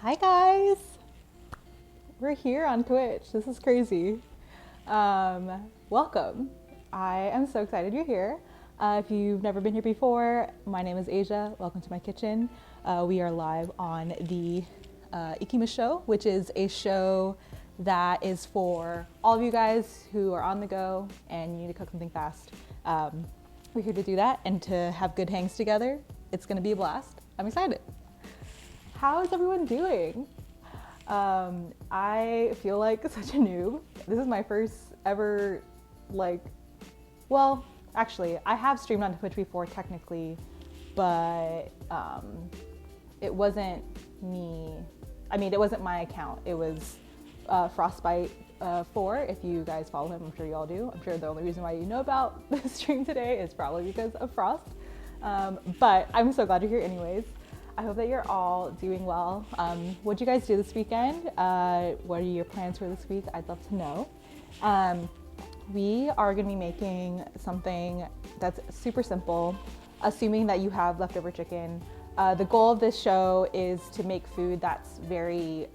Hi guys! We're here on Twitch. This is crazy. Welcome. I am so excited you're here. If you've never been here before, my name is Asia. Welcome to my kitchen. We are live on the Ikimashow, which is a show that is for all of you guys who are on the go and you need to cook something fast. We're here to do that and to have good hangs together. It's gonna be a blast. I'm excited. How is everyone doing? I feel like such a noob. This is my first ever, actually, I have streamed on Twitch before technically, but it wasn't me. I mean, it wasn't my account. It was Frostbite 4. If you guys follow him, I'm sure you all do. I'm sure the only reason why you know about this stream today is probably because of Frost. But I'm so glad you're here anyways. I hope that you're all doing well. What'd you guys do this weekend? What are your plans for this week? I'd love to know. We are gonna be making something that's super simple, assuming that you have leftover chicken. The goal of this show is to make food that's very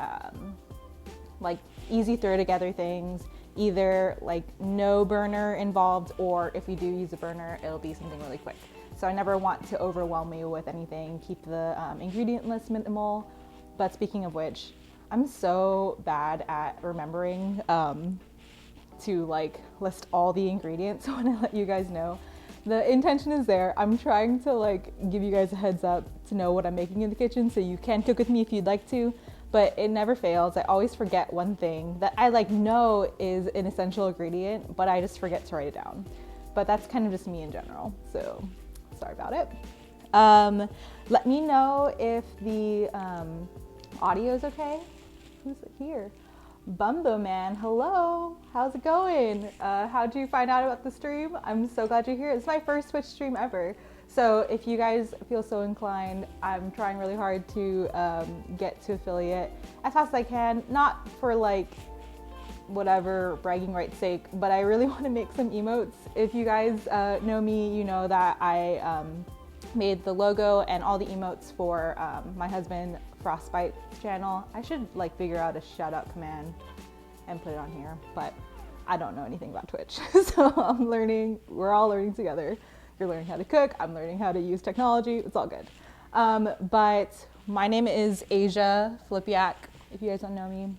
easy throw together things, either like no burner involved, or if you do use a burner, it'll be something really quick. So I never want to overwhelm you with anything, keep the ingredient list minimal. But speaking of which, I'm so bad at remembering to list all the ingredients when I let you guys know. The intention is there. I'm trying to give you guys a heads up to know what I'm making in the kitchen so you can cook with me if you'd like to, but it never fails. I always forget one thing that I know is an essential ingredient, but I just forget to write it down. But that's kind of just me in general, so sorry about it. Let me know if the audio is okay. Who's here? Bumbo Man, hello. How's it going? How'd you find out about the stream? I'm so glad you're here. It's my first Twitch stream ever. So if you guys feel so inclined, I'm trying really hard to get to affiliate as fast as I can. Not for whatever bragging rights sake, but I really want to make some emotes. If you guys know me, you know that I made the logo and all the emotes for my husband Frostbite's channel. I should figure out a shout out command and put it on here, but I don't know anything about Twitch. So I'm learning, we're all learning together. You're learning how to cook, I'm learning how to use technology, it's all good. But my name is Asia Flipiak, if you guys don't know me.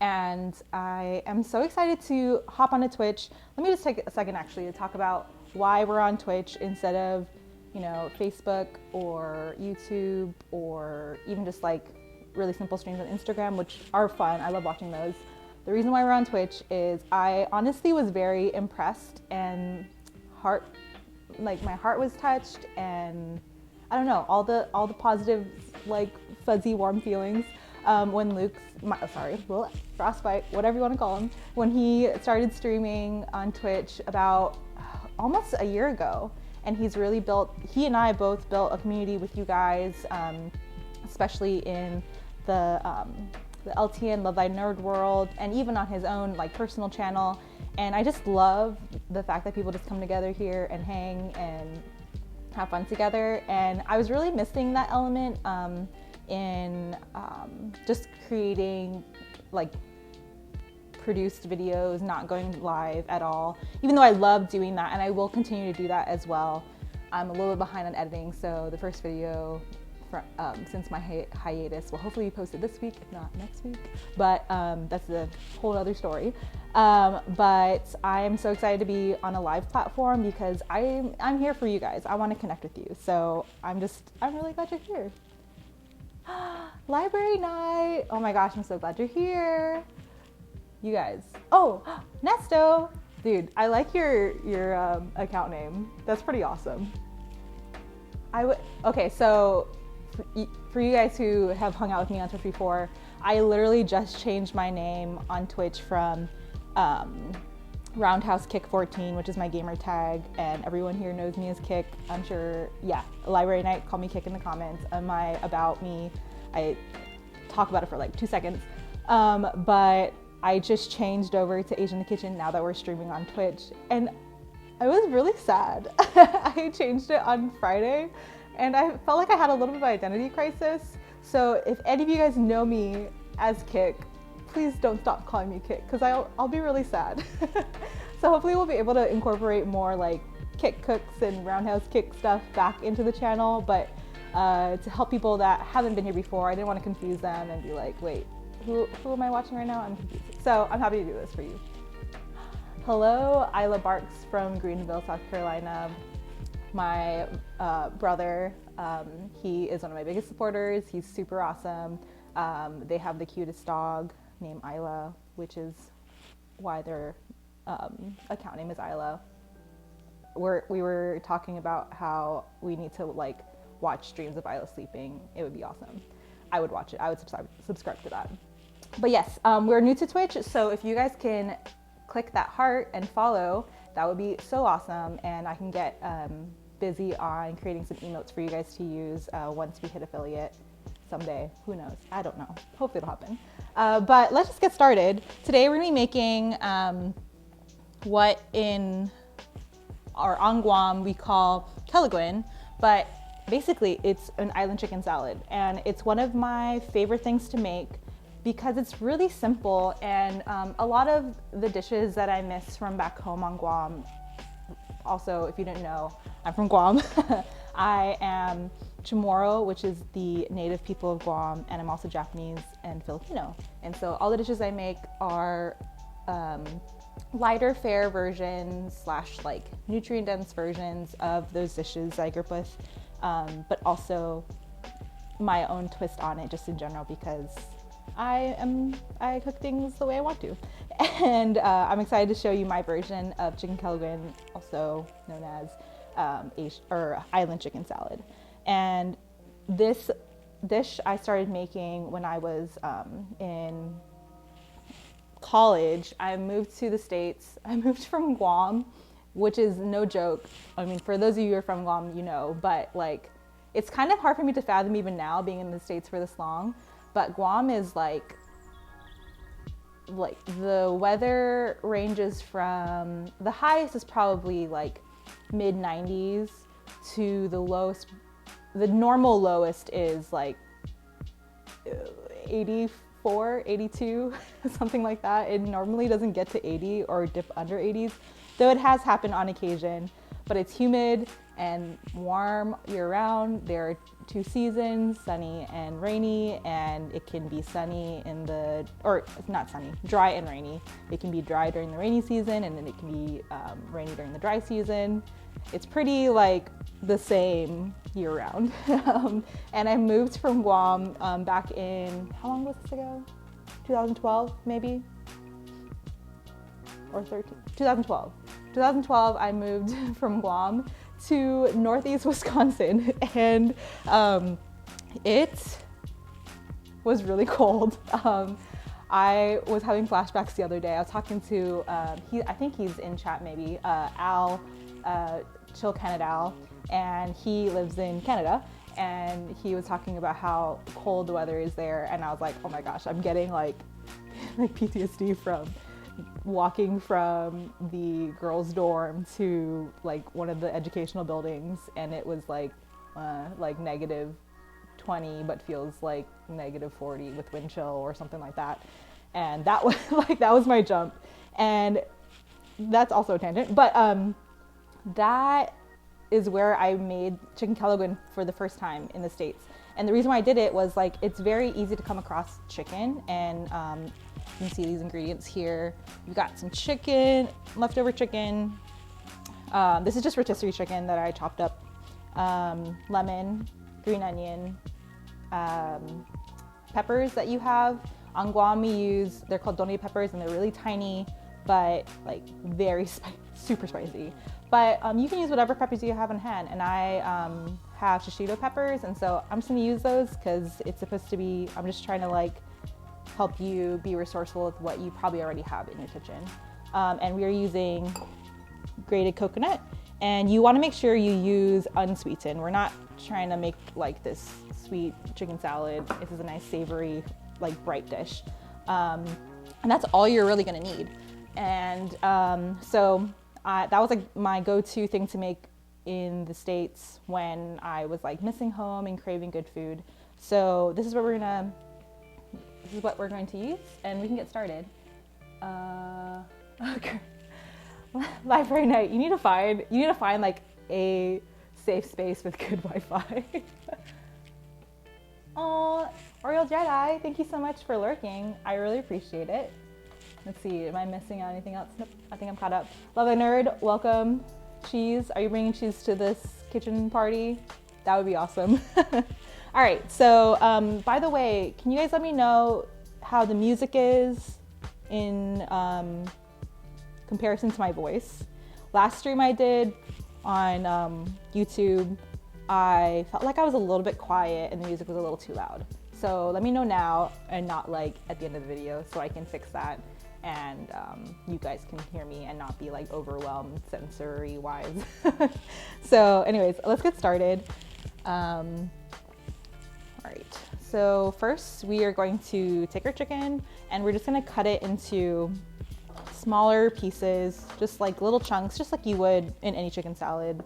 And I am so excited to hop onto Twitch. Let me just take a second actually to talk about why we're on Twitch instead of, Facebook or YouTube or even just really simple streams on Instagram, which are fun. I love watching those. The reason why we're on Twitch is I honestly was very impressed and my heart was touched, and I don't know, all the positive, fuzzy, warm feelings when Frostbite, whatever you want to call him, when he started streaming on Twitch about almost a year ago. And he and I both built a community with you guys, especially in the LTN Love Thy Nerd world, and even on his own personal channel. And I just love the fact that people just come together here and hang and have fun together. And I was really missing that element in just creating produced videos, not going live at all, even though I love doing that and I will continue to do that as well. I'm a little bit behind on editing, so the first video since my hiatus will hopefully be posted this week, if not next week, but that's a whole other story. But I am so excited to be on a live platform because I'm here for you guys. I want to connect with you, so I'm really glad you're here. Library night, oh my gosh, I'm so glad you're here. You guys, oh, Nesto, dude, I like your account name. That's pretty awesome. Okay, so for you guys who have hung out with me on Twitch before, I literally just changed my name on Twitch from Roundhouse Kick 14, which is my gamer tag, and everyone here knows me as Kick. I'm sure, yeah, library night, call me Kick in the comments. About me, I talk about it for 2 seconds, but I just changed over to Asia in the Kitchen now that we're streaming on Twitch, and I was really sad. I changed it on Friday, and I felt like I had a little bit of an identity crisis. So if any of you guys know me as Kick, please don't stop calling me Kick, because I'll be really sad. So hopefully we'll be able to incorporate more like Kick Cooks and Roundhouse Kick stuff back into the channel, but to help people that haven't been here before, I didn't want to confuse them and be like, wait, who am I watching right now? I'm confused. So I'm happy to do this for you. Hello, Isla Barks from Greenville, South Carolina. My brother, he is one of my biggest supporters. He's super awesome. They have the cutest dog named Isla, which is why their account name is Isla. We were talking about how we need to like watch streams of Isla sleeping. It would be awesome. I would watch it. I would subscribe to that. But yes, we're new to Twitch, so if you guys can click that heart and follow, that would be so awesome, and I can get busy on creating some emotes for you guys to use once we hit affiliate someday. Who knows? I don't know. Hopefully it'll happen. But let's just get started. Today we're gonna be making what on Guam we call Kelaguen, but basically it's an island chicken salad, and it's one of my favorite things to make because it's really simple, and a lot of the dishes that I miss from back home on Guam. Also, if you didn't know, I'm from Guam. I am Chamorro, which is the native people of Guam, and I'm also Japanese and Filipino. And so all the dishes I make are lighter fare versions / like nutrient dense versions of those dishes I grew up with, but also my own twist on it just in general, because I cook things the way I want to. And I'm excited to show you my version of chicken Kelaguen, also known as island chicken salad. And this dish I started making when I was in college. I moved to the States. I moved from Guam, which is no joke. I mean, for those of you who are from Guam, you know, but like, it's kind of hard for me to fathom even now being in the States for this long. But Guam is like the weather ranges from, the highest is probably like mid 90s to the lowest, the normal lowest is like 84, 82, something like that. It normally doesn't get to 80 or dip under 80s, though it has happened on occasion, but it's humid and warm year round. There are 2 seasons, sunny and rainy, and it can be sunny not sunny, dry and rainy. It can be dry during the rainy season, and then it can be rainy during the dry season. It's pretty like the same year round. And I moved from Guam back in, how long was this ago? 2012 maybe? Or 13? 2012. 2012 I moved from Guam to Northeast Wisconsin, and it was really cold. I was having flashbacks the other day. I was talking to, I think he's in chat maybe, Al, Chill Canada Al, and he lives in Canada, and he was talking about how cold the weather is there, and I was like, oh my gosh, I'm getting like PTSD from walking from the girls' dorm to like one of the educational buildings, and it was like negative 20 but feels like negative 40 with wind chill or something like that. And that was that was my jump, and that's also a tangent, but that is where I made chicken Kelaguen for the first time in the States. And the reason why I did it was like, it's very easy to come across chicken, and you can see these ingredients here. You've got some chicken, leftover chicken. This is just rotisserie chicken that I chopped up. Lemon, green onion, peppers that you have. On Guam we use, they're called doni peppers, and they're really tiny, but like very super spicy. But you can use whatever peppers you have on hand, and I have shishito peppers, and so I'm just gonna use those because it's supposed to be, I'm just trying to like help you be resourceful with what you probably already have in your kitchen. And we are using grated coconut, and you want to make sure you use unsweetened. We're not trying to make like this sweet chicken salad. This is a nice savory, like bright dish, and that's all you're really gonna need. And so that was like my go-to thing to make in the States when I was like missing home and craving good food. So this is what we're going to use, and we can get started. Okay. Library night. You need to find like a safe space with good Wi-Fi. Oh, Oriole Jedi, thank you so much for lurking. I really appreciate it. Let's see, am I missing out anything else? Nope, I think I'm caught up. Love a Nerd, welcome. Cheese, are you bringing cheese to this kitchen party? That would be awesome. All right, so by the way, can you guys let me know how the music is in comparison to my voice? Last stream I did on YouTube, I felt like I was a little bit quiet and the music was a little too loud. So let me know now and not like at the end of the video so I can fix that and you guys can hear me and not be like overwhelmed sensory wise. So anyways, let's get started. All right, so first we are going to take our chicken and we're just gonna cut it into smaller pieces, just like little chunks, just like you would in any chicken salad.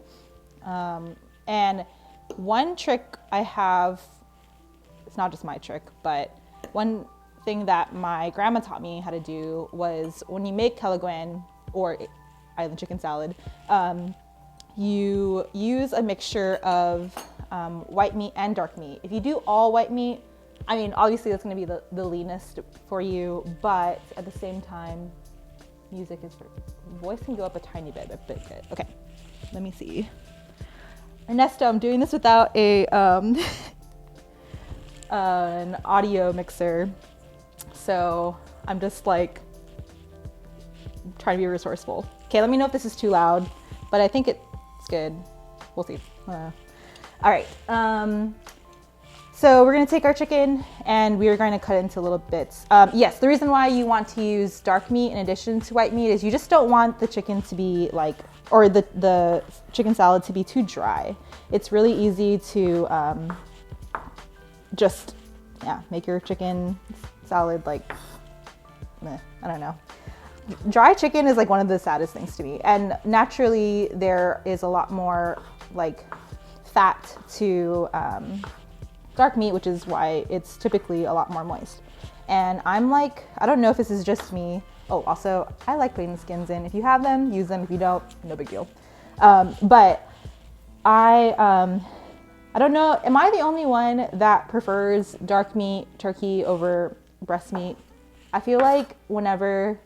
And one trick I have, it's not just my trick, but one thing that my grandma taught me how to do was when you make Kelaguen or island chicken salad, you use a mixture of white meat and dark meat. If you do all white meat, I mean, obviously that's gonna be the leanest for you, but at the same time, music is for, voice can go up a tiny bit, okay, let me see. Ernesto, I'm doing this without a an audio mixer, so I'm just like trying to be resourceful. Okay, let me know if this is too loud, but I think it's good. We'll see. All right, so we're gonna take our chicken and we are going to cut it into little bits. Yes, the reason why you want to use dark meat in addition to white meat is you just don't want the chicken to be like, or the chicken salad to be too dry. It's really easy to just, yeah, make your chicken salad like, meh, I don't know. Dry chicken is like one of the saddest things to me. And naturally there is a lot more like fat to dark meat, which is why it's typically a lot more moist. And I'm like, I don't know if this is just me. Oh, also, I like putting the skins in. If you have them, use them. If you don't, no big deal. But I don't know, am I the only one that prefers dark meat turkey over breast meat? I feel like whenever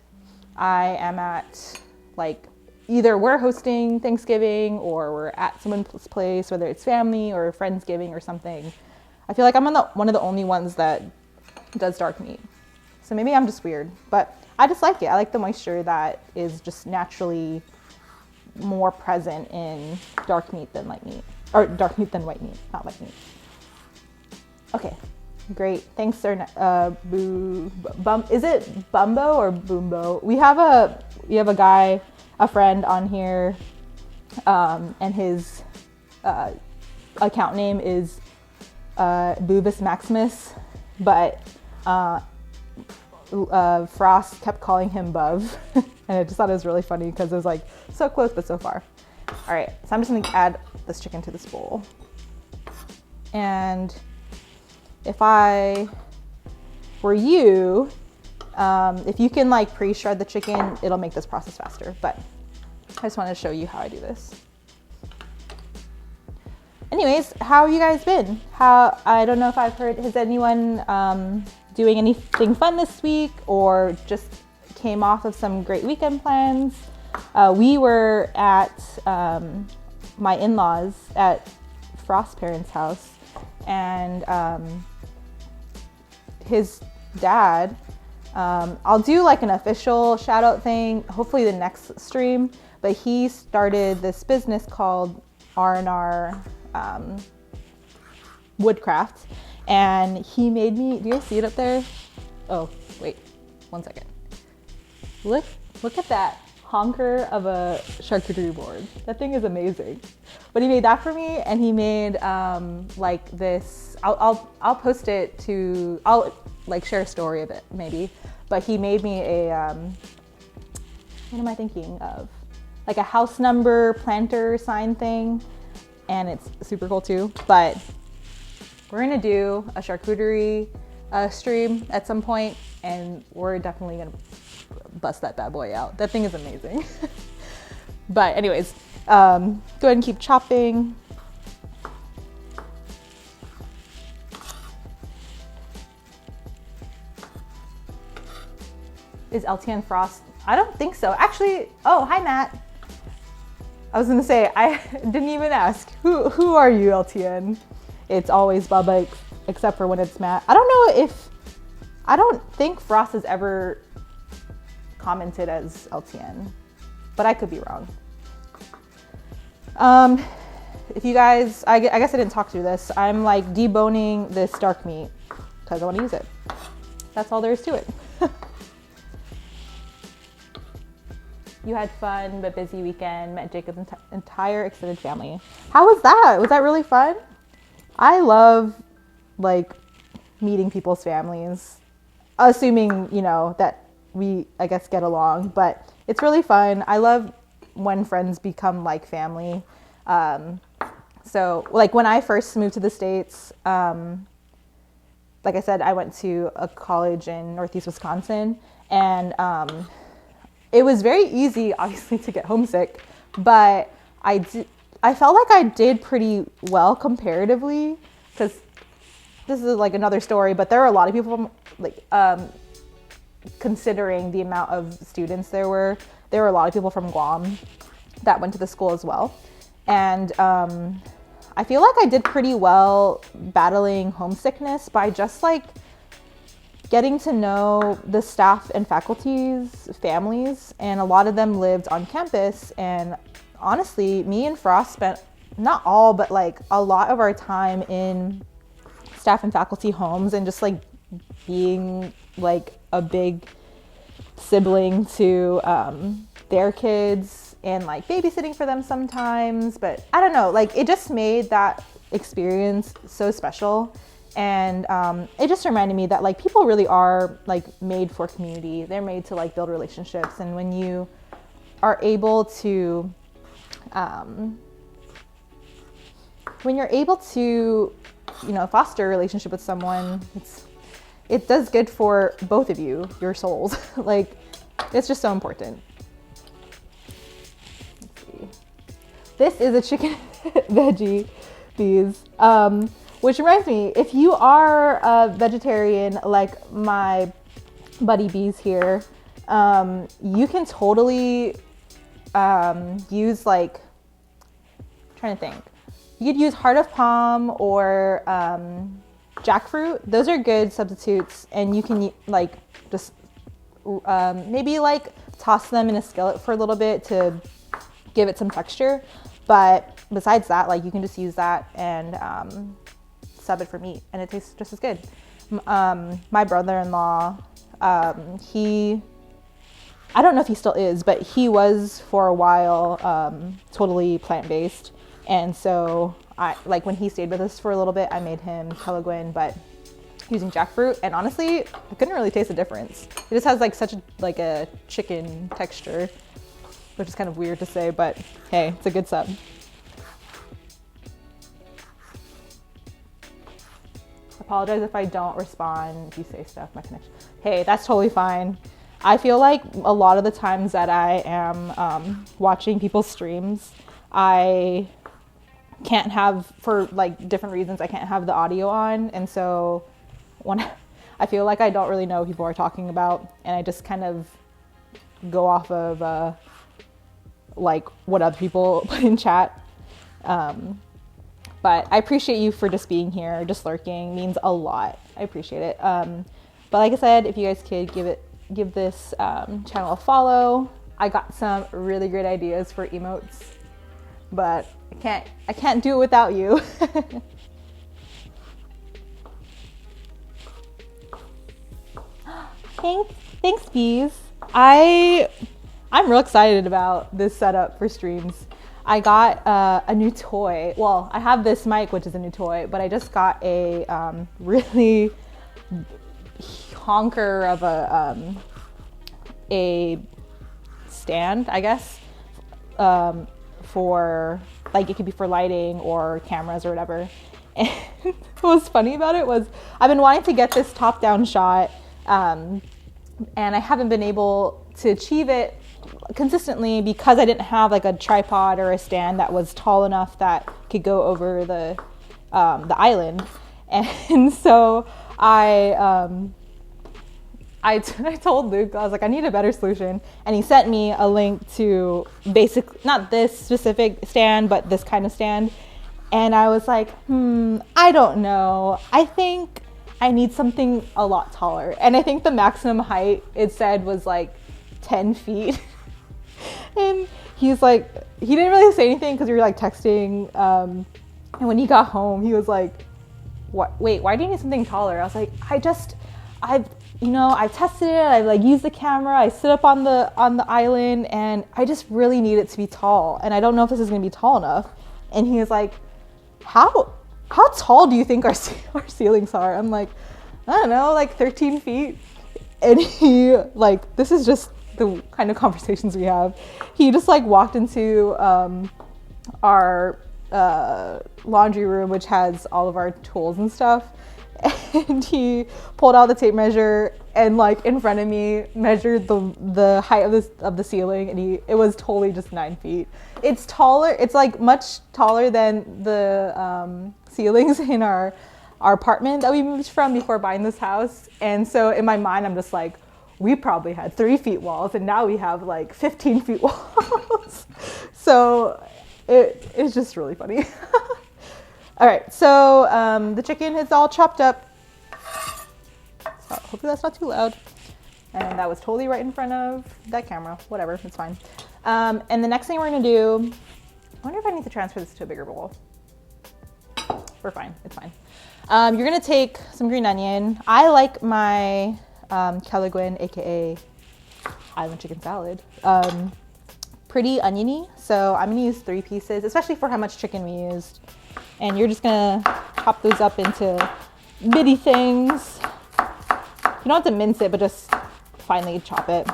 I am at like, either we're hosting Thanksgiving or we're at someone's place, whether it's family or Friendsgiving or something, I feel like I'm one of the only ones that does dark meat. So maybe I'm just weird, but I just like it. I like the moisture that is just naturally more present in dark meat than light meat, or dark meat than white meat, not light meat. Okay, great. Thanks, sir. Is it Bumbo or Boombo? We have a guy, a friend on here, and his account name is Boobus Maximus, but Frost kept calling him Bub, and I just thought it was really funny because it was like so close but so far. All right, so I'm just gonna add this chicken to this bowl, and if I were you, if you can like pre-shred the chicken, it'll make this process faster, but I just wanted to show you how I do this. Anyways, how have you guys been? I don't know if I've heard, has anyone doing anything fun this week or just came off of some great weekend plans? We were at my in-laws at Frost's parents' house, and his dad, I'll do like an official shout out thing, hopefully the next stream, but he started this business called R&R Woodcraft, and he made me, do you guys see it up there? Oh, wait, 1 second. Look at that honker of a charcuterie board. That thing is amazing. But he made that for me, and he made like this, I'll post it to, I'll like share a story of it maybe, but he made me a, what am I thinking of? Like a house number planter sign thing, and it's super cool too. But we're gonna do a charcuterie stream at some point, and we're definitely gonna bust that bad boy out. That thing is amazing. But anyways, go ahead and keep chopping. Is LTN Frost? I don't think so. Actually, oh, hi Matt. I was gonna say, I didn't even ask. Who are you, LTN? It's always Bubba, except for when it's Matt. I don't think Frost has ever commented as LTN, but I could be wrong. If you guys, I guess I didn't talk through this. I'm like deboning this dark meat because I want to use it. That's all there is to it. You had fun but busy weekend, met Jacob's entire extended family. How was that? Was that really fun? I love like meeting people's families, assuming, you know, that we, I guess, get along, but it's really fun. I love when friends become like family. So like when I first moved to the States, like I said, I went to a college in Northeast Wisconsin, and it was very easy, obviously, to get homesick, but I felt like I did pretty well comparatively, because this is like another story, but there were a lot of people from, like, considering the amount of students there were a lot of people from Guam that went to the school as well. And I feel like I did pretty well battling homesickness by just like getting to know the staff and faculty's families, and a lot of them lived on campus. And honestly, me and Frost spent not all, but like a lot of our time in staff and faculty homes, and just like being like a big sibling to their kids, and like babysitting for them sometimes. But I don't know, like it just made that experience so special. And it just reminded me that like people really are like made for community. They're made to like build relationships. And when you are able to, you know, foster a relationship with someone, it does good for both of you, your souls. Like, it's just so important. Let's see. This is a chicken veggie bees. Which reminds me, if you are a vegetarian like my buddy bees here, you can totally use like, I'm trying to think. You could use heart of palm or jackfruit. Those are good substitutes, and you can like just maybe like toss them in a skillet for a little bit to give it some texture. But besides that, like you can just use that and sub it for meat, and it tastes just as good. My brother-in-law, I don't know if he still is, but he was for a while totally plant-based. And so I, like when he stayed with us for a little bit, I made him Kelaguen, but using jackfruit, and honestly, I couldn't really taste the difference. It just has like such a chicken texture, which is kind of weird to say, but hey, it's a good sub. Apologize if I don't respond, if you say stuff, my connection. Hey, that's totally fine. I feel like a lot of the times that I am watching people's streams, I can't have, for like different reasons, I can't have the audio on. And so when I feel like I don't really know what people are talking about, and I just kind of go off of like what other people put in chat. But I appreciate you for just being here, just lurking, means a lot. I appreciate it. But like I said, if you guys could give this channel a follow. I got some really great ideas for emotes, but I can't do it without you. Thanks, bees. I'm real excited about this setup for streams. I got a new toy. Well, I have this mic, which is a new toy, but I just got a really honker of a stand, I guess, for like, it could be for lighting or cameras or whatever. And what was funny about it was I've been wanting to get this top-down shot, and I haven't been able to achieve it consistently because I didn't have like a tripod or a stand that was tall enough that could go over the island. And so I told Luke, I was like, I need a better solution. And he sent me a link to not this specific stand, but this kind of stand. And I was like, I don't know. I think I need something a lot taller. And I think the maximum height it said was like 10 feet. And he's like, he didn't really say anything because we were like texting. And when he got home, he was like, "What? Wait, why do you need something taller?" I was like, I've tested it. I like used the camera. I sit up on the island, and I just really need it to be tall. And I don't know if this is gonna be tall enough. And he was like, how tall do you think our ceilings are? I'm like, I don't know, like 13 feet. And he like, this is just the kind of conversations we have. He just like walked into our laundry room, which has all of our tools and stuff. And he pulled out the tape measure and like in front of me measured the height of the ceiling, and it was totally just 9 feet. It's taller. It's like much taller than the ceilings in our apartment that we moved from before buying this house. And so in my mind, I'm just like, we probably had 3 feet walls, and now we have like 15 feet walls. So it's just really funny. All right, so the chicken is all chopped up. So hopefully that's not too loud. And that was totally right in front of that camera. Whatever, it's fine. And the next thing we're gonna do, I wonder if I need to transfer this to a bigger bowl. We're fine, it's fine. You're gonna take some green onion. I like my Kelaguen, AKA island chicken salad, pretty oniony. So I'm gonna use 3 pieces, especially for how much chicken we used. And you're just gonna chop those up into bitty things. You don't have to mince it, but just finely chop it.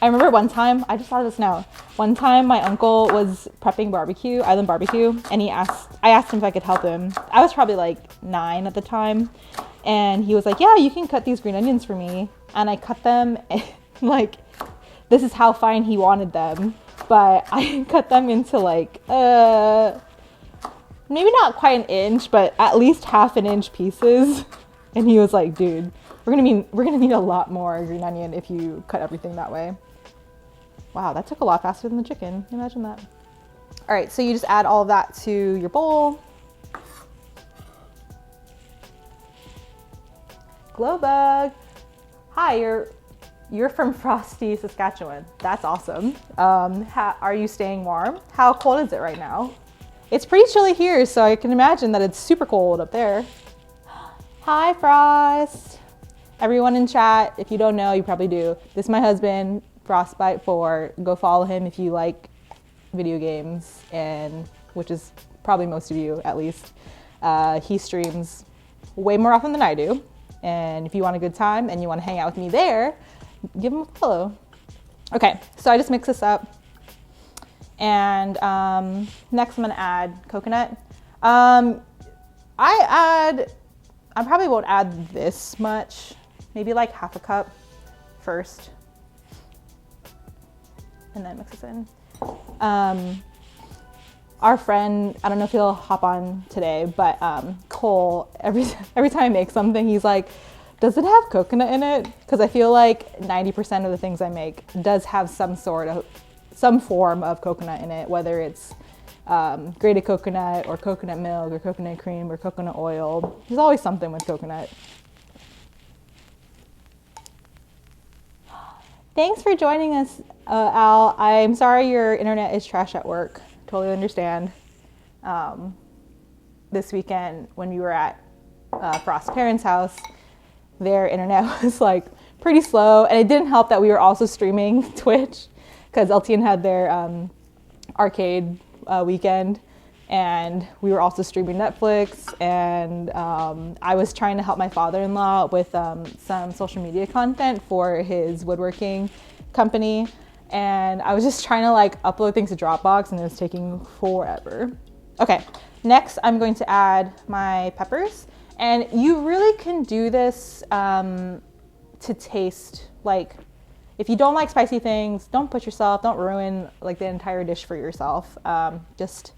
I remember one time, I just thought of this now. One time my uncle was prepping island barbecue, and I asked him if I could help him. I was probably like 9 at the time. And he was like, yeah, you can cut these green onions for me. And I cut them, and like, this is how fine he wanted them. But I cut them into like, maybe not quite an inch, but at least ½ an inch pieces. And he was like, dude, we're gonna need a lot more green onion if you cut everything that way. Wow, that took a lot faster than the chicken. Imagine that. All right, so you just add all of that to your bowl. Glowbug, hi, you're from Frosty, Saskatchewan. That's awesome. Are you staying warm? How cold is it right now? It's pretty chilly here, so I can imagine that it's super cold up there. Hi, Frost. Everyone in chat, if you don't know, you probably do. This is my husband, Frostbite4. Go follow him if you like video games, and which is probably most of you at least. He streams way more often than I do. And if you want a good time and you want to hang out with me there, give him a follow. Okay, so I just mix this up. And next I'm gonna add coconut. I probably won't add this much, maybe like ½ a cup first. And then mix this in. Our friend, I don't know if he'll hop on today, but Cole, every time I make something, he's like, does it have coconut in it? Because I feel like 90% of the things I make does have some form of coconut in it, whether it's grated coconut or coconut milk or coconut cream or coconut oil. There's always something with coconut. Thanks for joining us, Al. I'm sorry your internet is trash at work. Totally understand. This weekend when we were at Frost's parents' house, their internet was like pretty slow, and it didn't help that we were also streaming Twitch because LTN had their arcade weekend, and we were also streaming Netflix, and I was trying to help my father-in-law with some social media content for his woodworking company, and I was just trying to like upload things to Dropbox, and it was taking forever. Okay, next I'm going to add my peppers. And you really can do this to taste. Like, if you don't like spicy things, don't push yourself, don't ruin like the entire dish for yourself. Just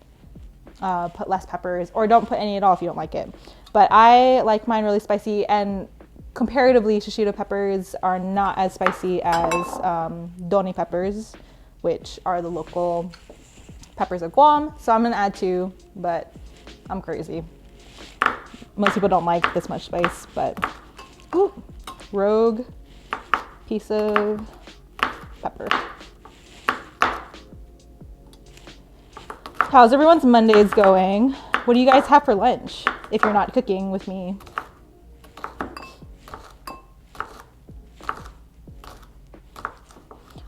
put less peppers, or don't put any at all if you don't like it. But I like mine really spicy, and comparatively, shishito peppers are not as spicy as doni peppers, which are the local peppers of Guam. So I'm gonna add 2, but I'm crazy. Most people don't like this much spice, but ooh, rogue piece of pepper. How's everyone's Mondays going? What do you guys have for lunch if you're not cooking with me?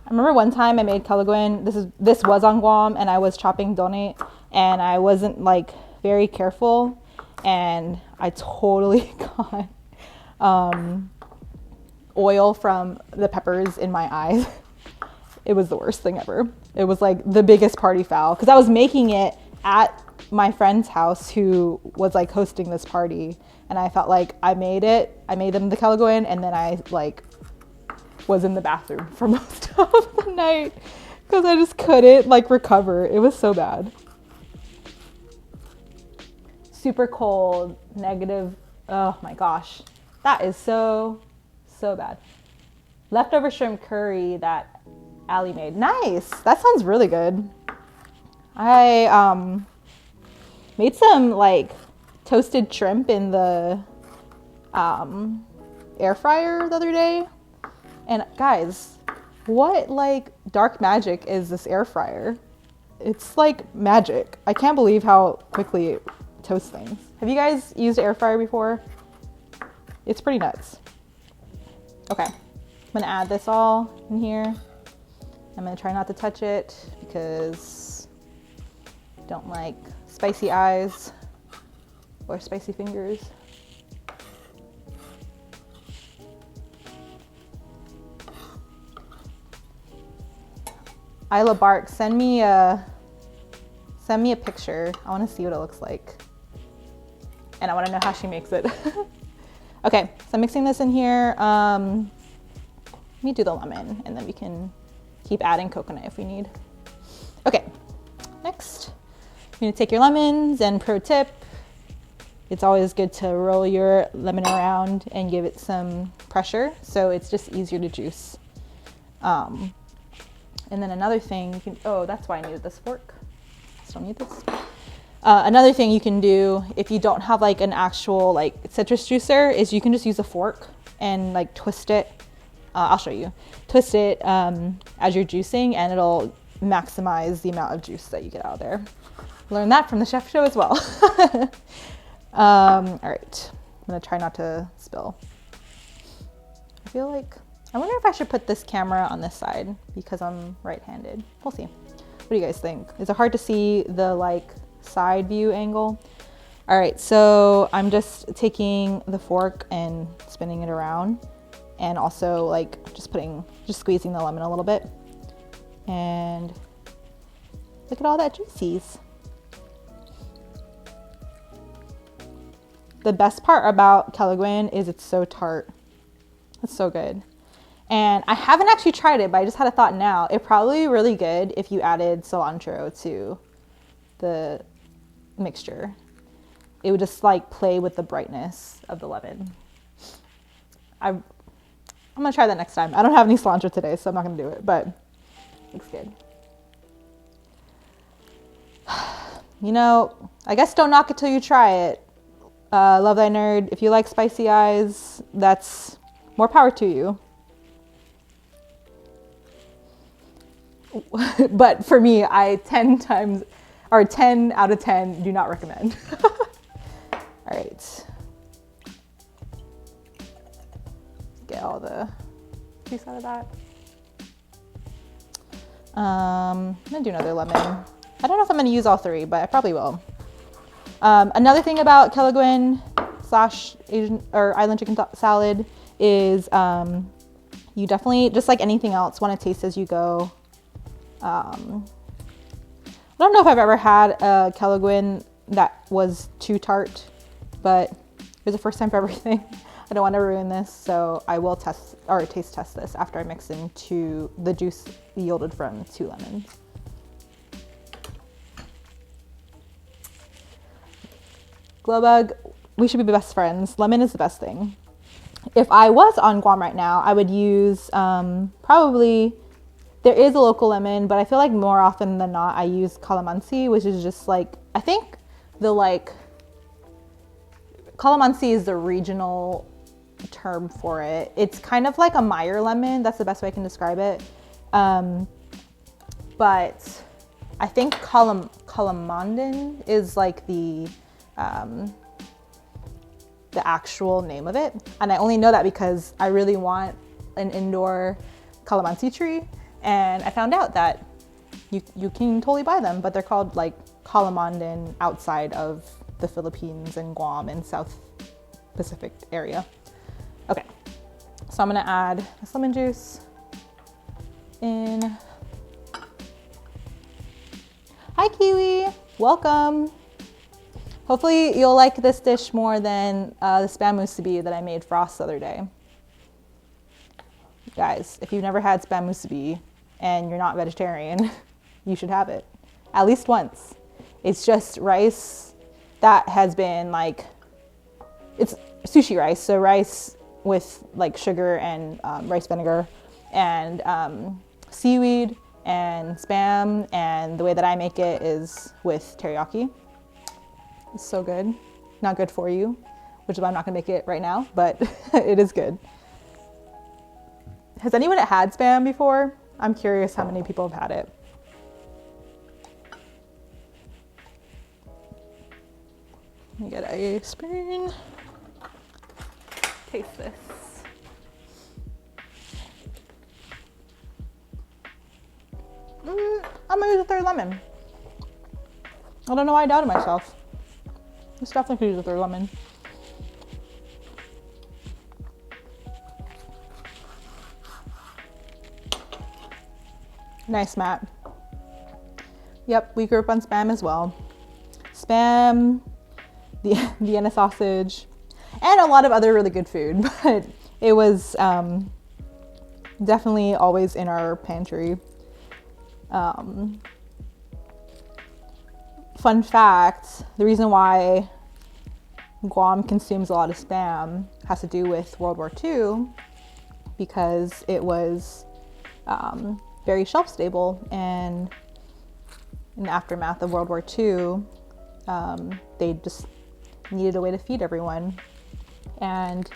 I remember one time I made Kelaguen. This was on Guam, and I was chopping donate, and I wasn't like very careful, and I totally got oil from the peppers in my eyes. It was the worst thing ever. It was like the biggest party foul, because I was making it at my friend's house who was like hosting this party, and I felt like I made them the Kelaguen, and then I like was in the bathroom for most of the night because I just couldn't like recover. It was so bad. Super cold, negative. Oh my gosh, that is so bad. Leftover shrimp curry that Allie made. Nice, that sounds really good. I made some like toasted shrimp in the air fryer the other day. And guys, what like dark magic is this air fryer? It's like magic. I can't believe how quickly it toasts things. Have you guys used an air fryer before? It's pretty nuts. Okay, I'm gonna add this all in here. I'm gonna try not to touch it because I don't like spicy eyes or spicy fingers. Isla Bark, send me a picture. I want to see what it looks like, and I want to know how she makes it. Okay, so I'm mixing this in here. Let me do the lemon, and then we can keep adding coconut if we need. Okay, next, you're gonna take your lemons, and pro tip, it's always good to roll your lemon around and give it some pressure, so it's just easier to juice. And then another thing you can, oh, that's why I needed this fork. Still need this. Another thing you can do if you don't have like an actual like citrus juicer is you can just use a fork and like twist it. I'll show you. Twist it as you're juicing, and it'll maximize the amount of juice that you get out of there. Learn that from the chef show as well. All right, I'm gonna try not to spill. I feel like, I wonder if I should put this camera on this side because I'm right-handed. We'll see. What do you guys think? Is it hard to see the like side view angle? All right, so I'm just taking the fork and spinning it around, and also like just squeezing the lemon a little bit. And look at all that juices. The best part about Kelaguen is it's so tart. It's so good. And I haven't actually tried it, but I just had a thought now. It'd probably be really good if you added cilantro to the mixture. It would just like play with the brightness of the lemon. I'm gonna try that next time. I don't have any cilantro today, so I'm not gonna do it, but it looks good. You know, I guess don't knock it till you try it. Love Thy Nerd, if you like spicy eyes, that's more power to you. But for me, I 10 out of 10 do not recommend. All right. Get all the juice out of that. I'm gonna do another lemon. I don't know if I'm gonna use all 3, but I probably will. Another thing about Kelaguen / Asian or island chicken salad is you definitely, just like anything else, want to taste as you go. don't know if I've ever had a Kelaguen that was too tart, but it was the first time for everything. I don't want to ruin this, so I will taste test this after I mix into the juice yielded from 2 lemons. Glowbug, we should be best friends. Lemon is the best thing. If I was on Guam right now, I would use probably, there is a local lemon, but I feel like more often than not, I use calamansi, which is just like, I think the calamansi is the regional term for it. It's kind of like a Meyer lemon. That's the best way I can describe it. But I think calamandan is like the actual name of it. And I only know that because I really want an indoor calamansi tree. And I found out that you can totally buy them, but they're called like calamandan outside of the Philippines and Guam and South Pacific area. Okay, so I'm gonna add this lemon juice in. Hi Kiwi, welcome. Hopefully you'll like this dish more than the spam musubi that I made Frost the other day. Guys, if you've never had spam musubi and you're not vegetarian, you should have it at least once. It's just rice that has been like, it's sushi rice, so rice with like sugar and rice vinegar and seaweed and spam, and the way that I make it is with teriyaki. It's so good. Not good for you, which is why I'm not gonna make it right now, but it is good. Has anyone had spam before? I'm curious how many people have had it. Let me get a spoon. Taste this. I'm gonna use a 3rd lemon. I don't know why I doubted myself. This definitely could use a 3rd lemon. Nice, Matt. Yep, we grew up on spam as well. Spam, the Vienna sausage, and a lot of other really good food, but it was definitely always in our pantry. Fun fact, the reason why Guam consumes a lot of spam has to do with World War II, because it was very shelf stable, and in the aftermath of World War II, they just needed a way to feed everyone. And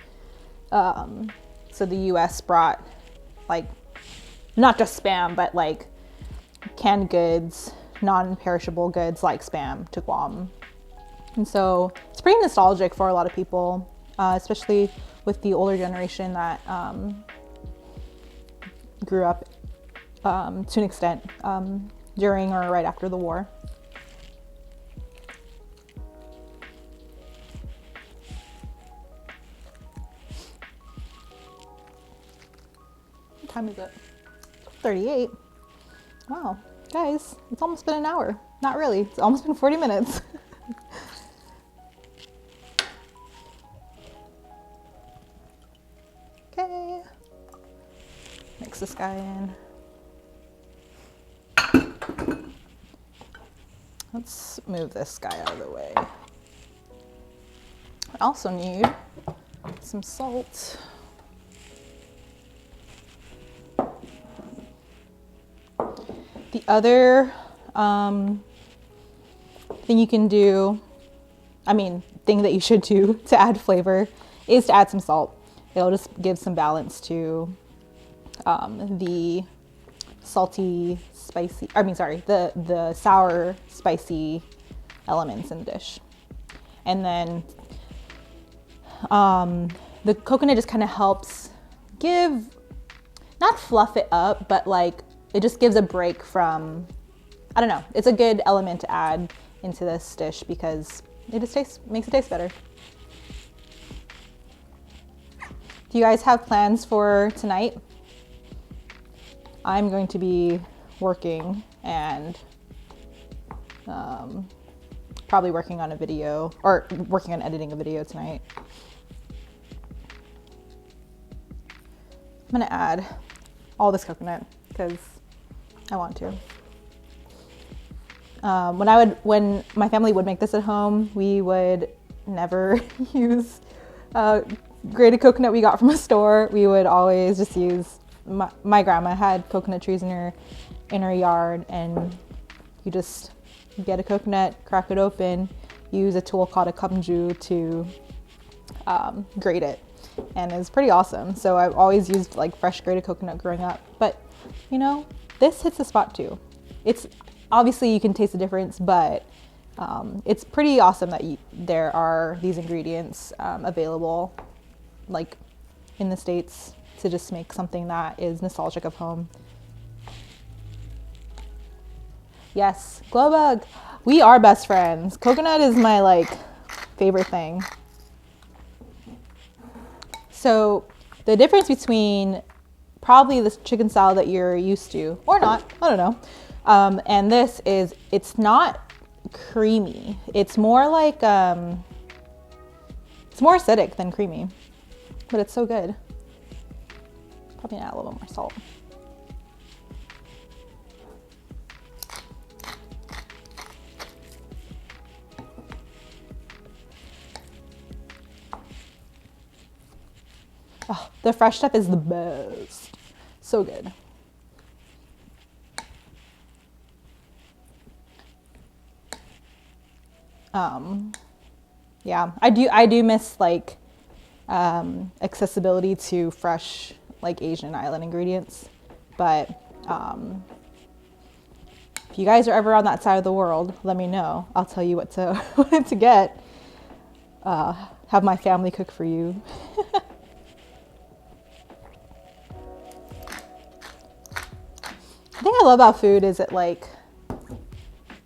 so the US brought like, not just spam, but like canned goods, non-perishable goods like spam to Guam. And so it's pretty nostalgic for a lot of people, especially with the older generation that grew up to an extent during or right after the war. What time is it? 38. Wow, guys, it's almost been an hour. Not really, it's almost been 40 minutes. Okay, mix this guy in. Let's move this guy out of the way. I also need some salt. The other thing you can do, thing that you should do to add flavor is to add some salt. It'll just give some balance to the salty, spicy, the sour, spicy elements in the dish. And then the coconut just kind of helps not fluff it up, but like it just gives a break from, I don't know, it's a good element to add into this dish because it just makes it taste better. Do you guys have plans for tonight? I'm going to be working, and Probably working on a video or working on editing a video tonight. I'm gonna add all this coconut because I want to. When my family would make this at home, we would never use grated coconut we got from a store. We would always just use, my grandma had coconut trees in her yard, and you just get a coconut, crack it open, use a tool called a kamju to grate it, and it's pretty awesome. So I've always used like fresh grated coconut growing up, but you know, this hits the spot too. It's obviously you can taste the difference, but it's pretty awesome that there are these ingredients available like in the States to just make something that is nostalgic of home. Yes, Glowbug, we are best friends. Coconut is my like favorite thing. So the difference between probably this chicken salad that you're used to, or not, I don't know, and this is, it's not creamy. It's more like, it's more acidic than creamy, but it's so good. Probably add a little bit more salt. Oh, the fresh stuff is the best. So good. Yeah, I do miss like accessibility to fresh like Asian island ingredients, but if you guys are ever on that side of the world, let me know. I'll tell you what to what to get. Have my family cook for you. The thing I love about food is it like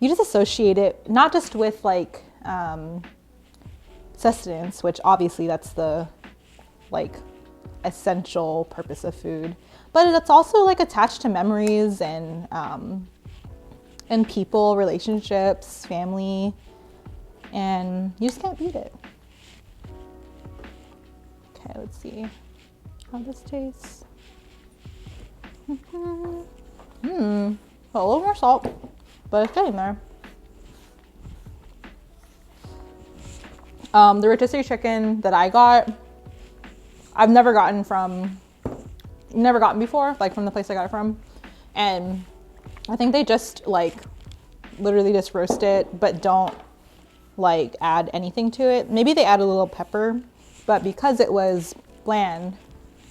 you just associate it not just with like sustenance, which obviously that's the like essential purpose of food, but it's also like attached to memories and people, relationships, family, and you just can't beat it. Okay, let's see how this tastes. A little more salt, but it's getting there. The rotisserie chicken that I got, I've never gotten before, like from the place I got it from. And I think they just like literally just roast it, but don't like add anything to it. Maybe they add a little pepper, but because it was bland,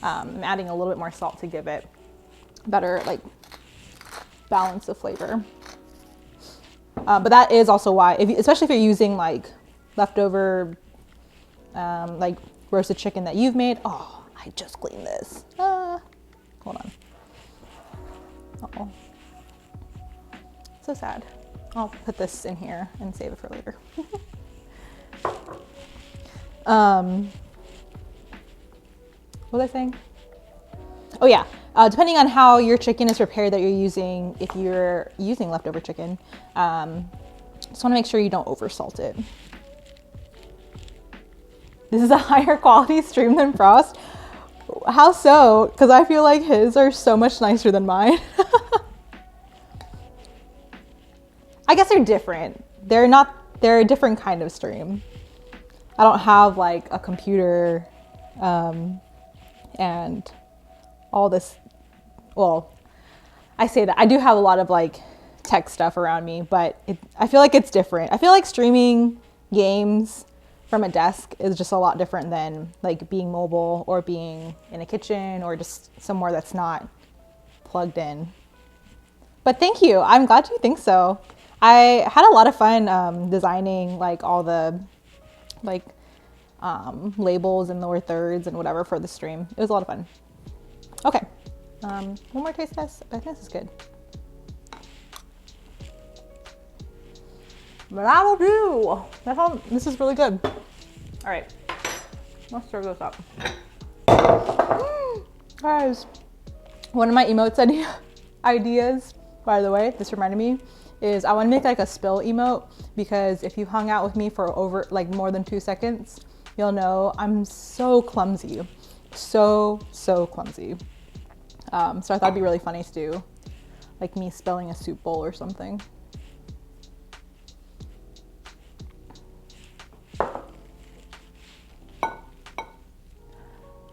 I'm adding a little bit more salt to give it better like balance of flavor. But that is also why, especially if you're using like leftover like roasted chicken that you've made. Oh, I just cleaned this. Hold on. Uh-oh. So sad. I'll put this in here and save it for later. What was I saying? Oh yeah, depending on how your chicken is prepared that you're using, if you're using leftover chicken, just want to make sure you don't over salt it. This is a higher quality stream than Frost. How so? Because I feel like his are so much nicer than mine. I guess they're different. They're a different kind of stream. I don't have like a computer and all this. Well, I say that I do have a lot of like tech stuff around me, but I feel like it's different. I feel like streaming games from a desk is just a lot different than like being mobile or being in a kitchen or just somewhere that's not plugged in. But thank you. I'm glad you think so. I had a lot of fun designing like all the like labels and lower thirds and whatever for the stream. It was a lot of fun. Okay, one more taste test. I think this is good. But I will do. That's all. This is really good. All right, let's stir this up. Guys, one of my emotes ideas, by the way, this reminded me, is I want to make like a spill emote, because if you hung out with me for over like more than 2 seconds, you'll know I'm so clumsy, so clumsy. So I thought it'd be really funny to do like me spilling a soup bowl or something.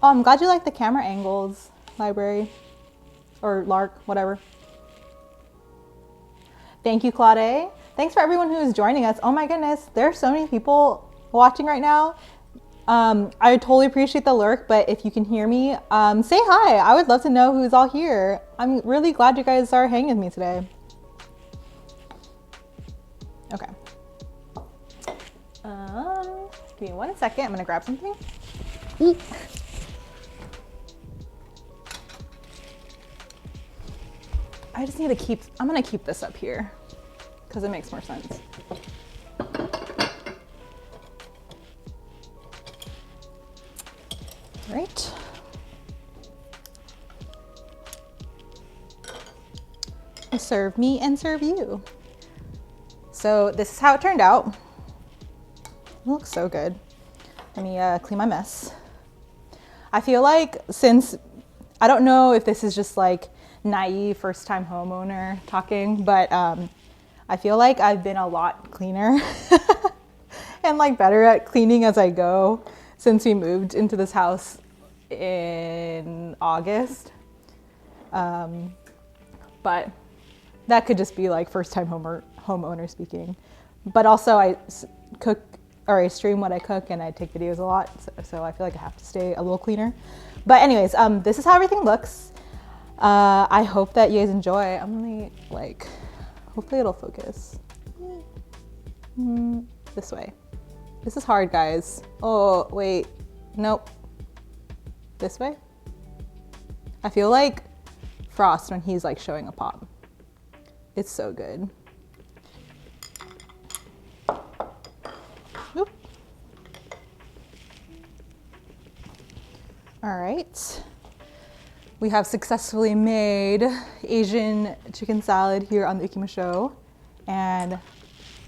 Oh, I'm glad you like the camera angles, Library, or Lark, whatever. Thank you, Claude. Thanks for everyone who is joining us. Oh my goodness, there are so many people watching right now. I totally appreciate the lurk, but if you can hear me, say hi. I would love to know who's all here. I'm really glad you guys are hanging with me today. Okay. Give me 1 second. I'm gonna grab something. I just need to I'm gonna keep this up here because it makes more sense. Right. Serve me and serve you. So this is how it turned out. It looks so good. Let me clean my mess. I feel like, since, I don't know if this is just like naive first time homeowner talking, but I feel like I've been a lot cleaner and like better at cleaning as I go since we moved into this house in August. But that could just be like first time homeowner speaking. But also I cook, or I stream what I cook, and I take videos a lot, so I feel like I have to stay a little cleaner. But anyways, this is how everything looks. I hope that you guys enjoy. I'm really like, hopefully it'll focus. This way. This is hard, guys. Oh, wait, nope. This way? I feel like Frost when he's like showing a pop. It's so good. Oop. All right. We have successfully made Asian chicken salad here on the Ikimashow. And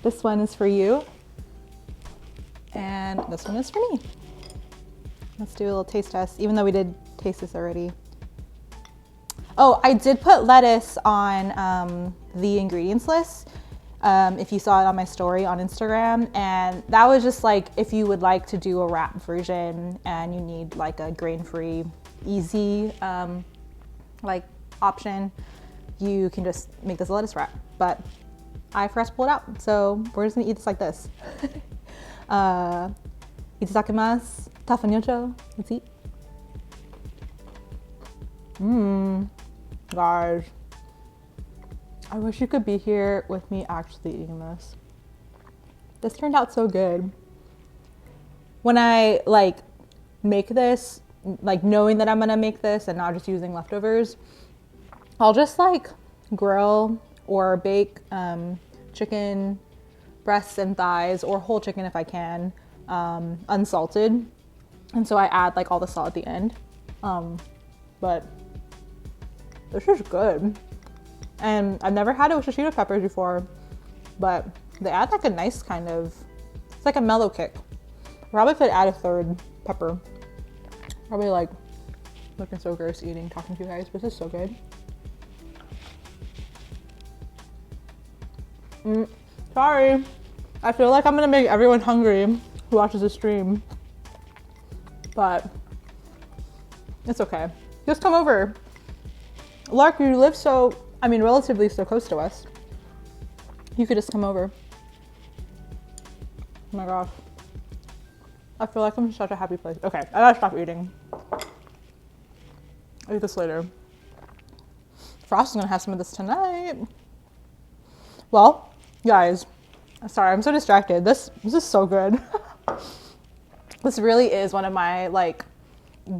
this one is for you. And this one is for me. Let's do a little taste test, even though we did taste this already. Oh, I did put lettuce on the ingredients list. If you saw it on my story on Instagram, and that was just like if you would like to do a wrap version and you need like a grain-free, easy like option, you can just make this a lettuce wrap. But I forgot to pull it out, so we're just gonna eat this like this. Itadakimasu, tafanyocho. Let's eat. Guys, I wish you could be here with me actually eating this. This turned out so good. When I like make this, like knowing that I'm gonna make this and not just using leftovers, I'll just like grill or bake chicken breasts and thighs, or whole chicken if I can, unsalted. And so I add like all the salt at the end. But this is good. And I've never had it with shishito peppers before, but they add like a nice kind of, it's like a mellow kick. Probably if I'd add a third pepper. Probably like looking so gross eating, talking to you guys, but this is so good. Sorry. I feel like I'm gonna make everyone hungry who watches the stream, but it's okay. Just come over. Lark, you live relatively so close to us. You could just come over. Oh my gosh. I feel like I'm in such a happy place. Okay, I gotta stop eating. I'll eat this later. Frost is gonna have some of this tonight. Well, guys, sorry, I'm so distracted. This is so good. This really is one of my like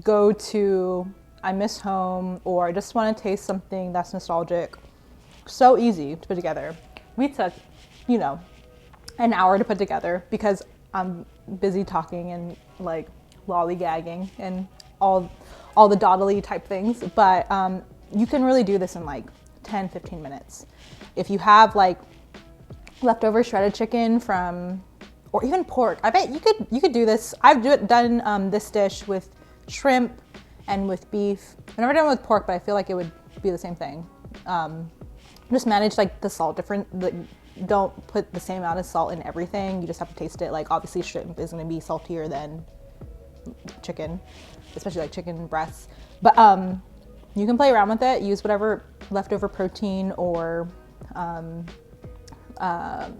go-to, I miss home, or I just want to taste something that's nostalgic. So easy to put together. We took, you know, an hour to put together because I'm busy talking and like lollygagging and all the dawdly type things. But you can really do this in like 10, 15 minutes. If you have like leftover shredded chicken from, or even pork. I bet you could do this. I've done this dish with shrimp and with beef. I've never done it with pork, but I feel like it would be the same thing. Just manage like the salt different. Don't put the same amount of salt in everything. You just have to taste it. Like obviously shrimp is gonna be saltier than chicken, especially like chicken breasts. But you can play around with it. Use whatever leftover protein or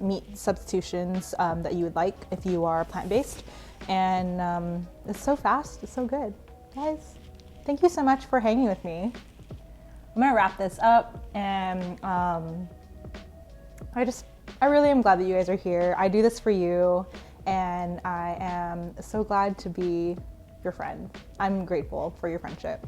meat substitutions that you would like if you are plant-based. And it's so fast, it's so good. Guys, thank you so much for hanging with me. I'm gonna wrap this up, and I really am glad that you guys are here. I do this for you, and I am so glad to be your friend. I'm grateful for your friendship.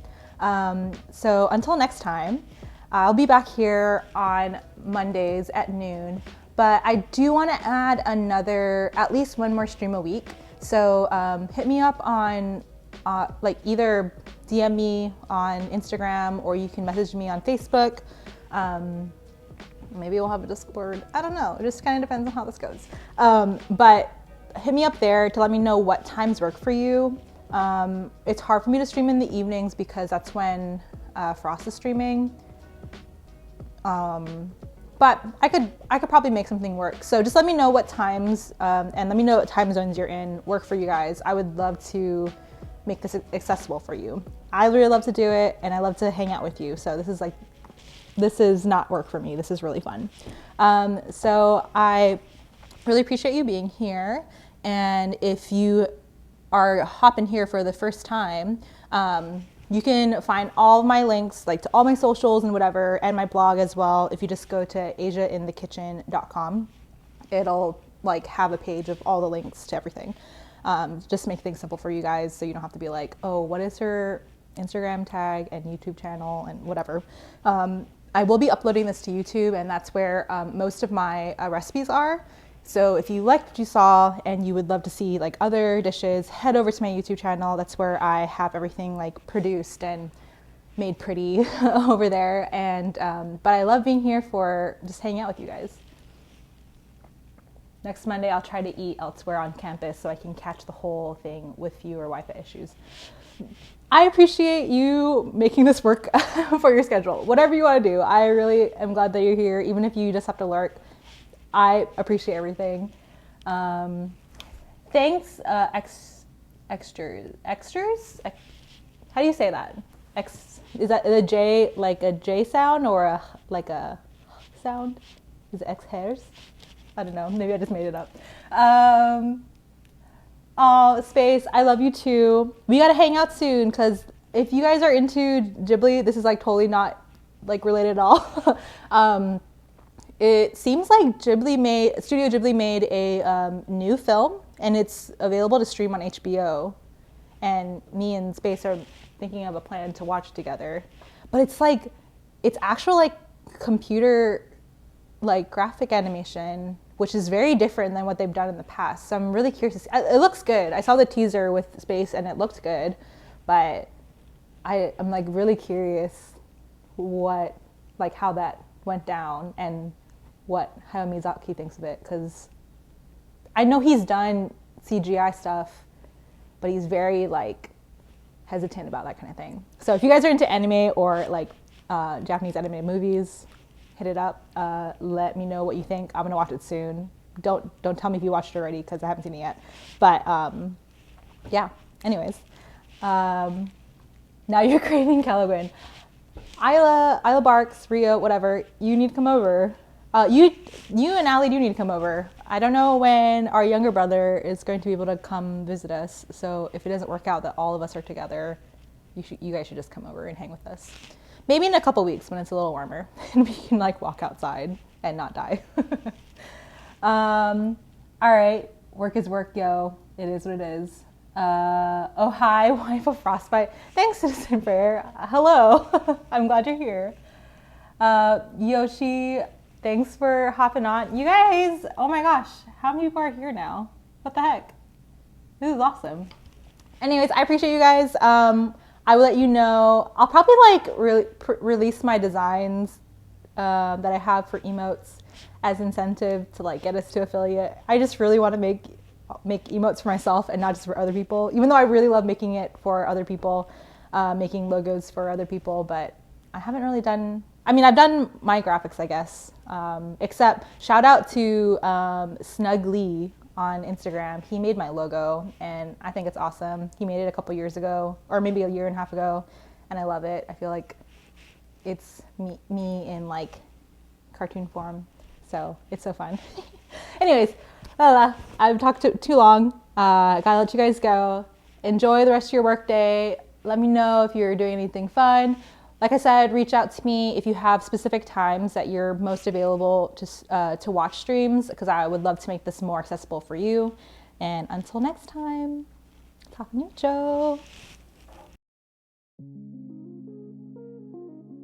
So until next time, I'll be back here on Mondays at noon, but I do want to add at least one more stream a week. So hit me up on like either DM me on Instagram, or you can message me on Facebook. Maybe we'll have a Discord. I don't know. It just kind of depends on how this goes. But hit me up there to let me know what times work for you. It's hard for me to stream in the evenings because that's when Frost is streaming. But I could probably make something work. So just let me know what times, and let me know what time zones you're in work for you guys. I would love to make this accessible for you. I really love to do it, and I love to hang out with you. So this is not work for me. This is really fun. So I really appreciate you being here. And if you are hopping here for the first time, you can find all of my links, like to all my socials and whatever, and my blog as well. If you just go to asiainthekitchen.com, it'll like have a page of all the links to everything. Just make things simple for you guys, so you don't have to be like, oh, what is her Instagram tag and YouTube channel and whatever. I will be uploading this to YouTube, and that's where most of my recipes are. So if you liked what you saw and you would love to see like other dishes, head over to my YouTube channel. That's where I have everything like produced and made pretty over there. And but I love being here for just hanging out with you guys. Next Monday, I'll try to eat elsewhere on campus so I can catch the whole thing with fewer Wi-Fi issues. I appreciate you making this work for your schedule. Whatever you want to do, I really am glad that you're here, even if you just have to lurk. I appreciate everything. Thanks, extras? How do you say that? Is that a J, like a J sound, or like a sound? Is it X-hairs? I don't know, maybe I just made it up. Oh, Space, I love you too. We gotta hang out soon, because if you guys are into Ghibli, this is like totally not like related at all. It seems like Studio Ghibli made a new film, and it's available to stream on HBO. And me and Space are thinking of a plan to watch together. But it's actual like computer like graphic animation, which is very different than what they've done in the past. So I'm really curious to see. It looks good. I saw the teaser with Space and it looked good, but I'm like really curious how that went down and what Hayao Miyazaki thinks of it, because I know he's done CGI stuff, but he's very like hesitant about that kind of thing. So if you guys are into anime or like Japanese animated movies, hit it up. Let me know what you think. I'm gonna watch it soon. Don't tell me if you watched it already, because I haven't seen it yet. But yeah. Anyways, now you're craving Kelaguen. Isla Barks, Rio, whatever. You need to come over. You and Allie do need to come over. I don't know when our younger brother is going to be able to come visit us. So if it doesn't work out that all of us are together, you guys should just come over and hang with us. Maybe in a couple weeks when it's a little warmer and we can like walk outside and not die. All right, work is work, yo. It is what it is. Oh, hi, wife of Frostbite. Thanks, Citizen Prayer. Hello, I'm glad you're here. Yoshi, thanks for hopping on. You guys, oh my gosh, how many people are here now? What the heck? This is awesome. Anyways, I appreciate you guys. I will let you know. I'll probably like release my designs that I have for emotes as incentive to like get us to affiliate. I just really want to make emotes for myself and not just for other people, even though I really love making it for other people, making logos for other people, but I haven't really done, I mean, I've done my graphics, I guess, except shout out to Snug Lee on Instagram. He made my logo and I think it's awesome. He made it a couple years ago, or maybe a year and a half ago, and I love it. I feel like it's me in like cartoon form, so it's so fun. Anyways, I've talked too long. Gotta let you guys go. Enjoy the rest of your work day. Let me know if you're doing anything fun. Like I said, reach out to me if you have specific times that you're most available to watch streams, because I would love to make this more accessible for you. And until next time, talk mucho.